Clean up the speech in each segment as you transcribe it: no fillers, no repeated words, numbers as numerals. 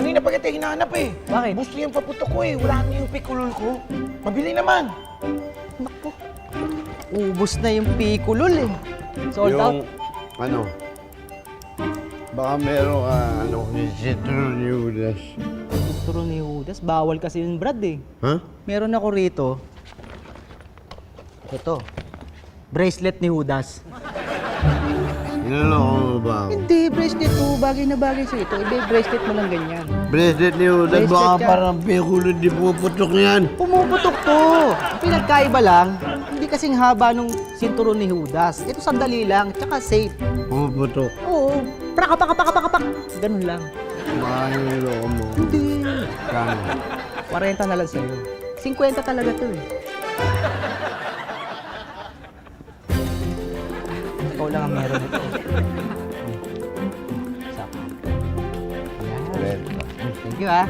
Kanina pa kita hinahanap eh. Bakit? Gusto yung paputok ko eh. Wala na yung pikulol ko. Pabili naman. Naku. Ubus na yung pikulol eh. Sold out. Ano? Baka meron ka, Citron Judas. Turo ni Judas. Bawal kasi yung Brad eh. Ha? Meron ako rito. Ito. Bracelet ni Judas. Inaloko mo ba ako? Hindi, bracelet ko. Bagay na bagay sa ito. Bracelet mo lang ganyan. Bracelet ni Judas, Bracelet baka ka. parang pikulod di puputok yan. Pumuputok to. Ang pinagkaiba lang, hindi kasing haba nung sinturon ni Judas. Ito sandali lang, tsaka safe. Puputok. Oo. Prakapak. Ganun lang. Baka niloko mo. Hindi. Kano? 40 na lang sa'yo. 50 talaga to eh. Ikaw lang ang meron ito. Sakto. Ayan. Thank you ah.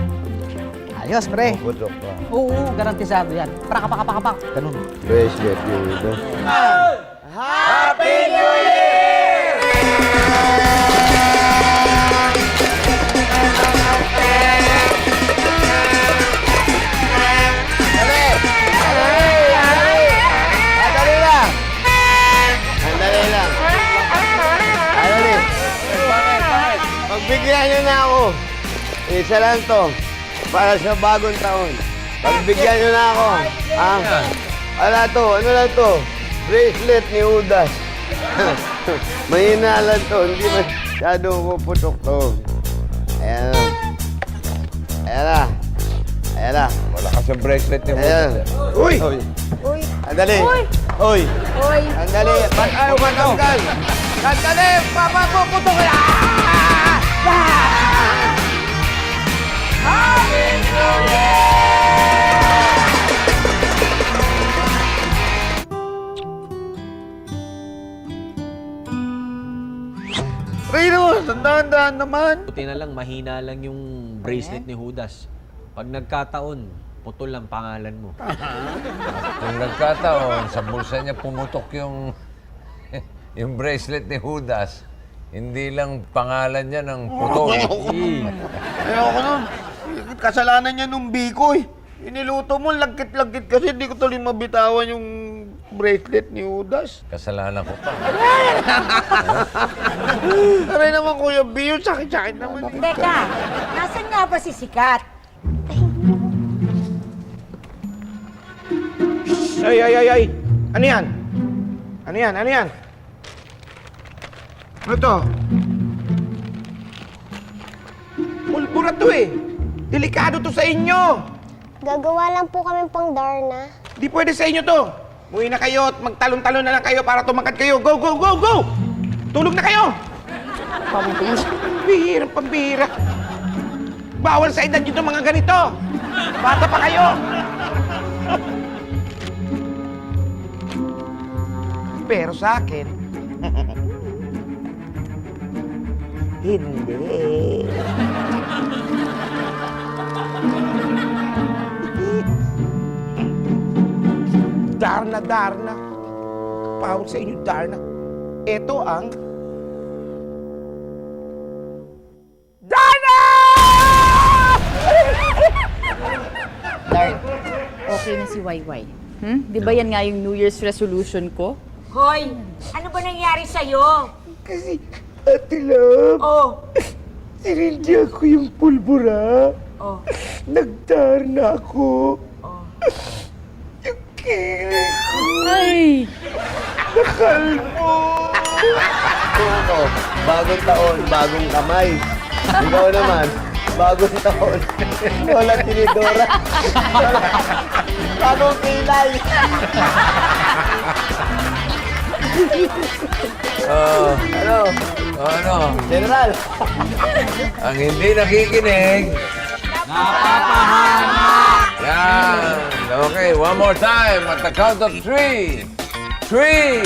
Ayos, pre. Puputok ka. Oo, garantisado yan. Prakapak. Ganun. Bracelet ni Judas. Happy New Year! Sandali lang! Sandali lang. Sandali. Pagbigyan niyo na ako. Isa lang to. Para sa bagong taon. Pagbigyan niyo na ako. Ha? Wala to. Ano lang to? Bracelet ni Judas. Mahina lang to. Hindi masyado puputok to. Ayan na. Ayan na. Ayan na. Wala ka sa bracelet ni Ayan. Judas. Uy! Uy! Sandali. Uy! Uy! Uy! Sandali. Ba't ayaw matanggal? Sandali! Papapuputok ka! Rino, tandaan naman. Buti na lang, mahina lang yung bracelet ni Judas. Pag nagkataon, putol ang pangalan mo. Kung nagkataon, sa bulsa niya pumutok yung yung bracelet ni Judas. Hindi lang pangalan niya ng putol. Ayoko nun. Kasalanan niya nung biko eh. Iniluto mo, lagkit-lagkit kasi hindi ko tuloy mabitawan yung bracelet ni Judas. Kasalanan ko pa. Aray naman Kuya Bio, sakit-sakit naman. Teka, nasan nga ba si Sikat? Ay! Ano yan? Ano yan? Ano to? Pulbura to eh. Delikado to sa inyo. Gagawa lang po kami pang Darna. Di pwede sa inyo to. Muwi na kayo at magtalon-talon na lang kayo para tumakad kayo. Go! Tulog na kayo! Pambihira. Bawal sa edad nyo mga ganito. Bata pa kayo. Pero sa akin, hindi. Darna. Pawag sa inyo, Darna. Ito ang... Darna! Dark, okay na si Wayway. Di ba yan nga yung New Year's resolution ko? Hoy! Ano ba nangyari sa'yo? Kasi, Ate Love, Oh! sinildi ako yung pulbura. Oh! Nagdarna ako. Oh! Yung kilig ko. Ay! Nakalbo. Ako, bagong taon, bagong kamay. Ikaw naman, bagong taon. Lola Tinidora. Bagong kilay. Ano? General. Ang hindi nakikinig, yan. Okay, one more time at the count of 3. 3,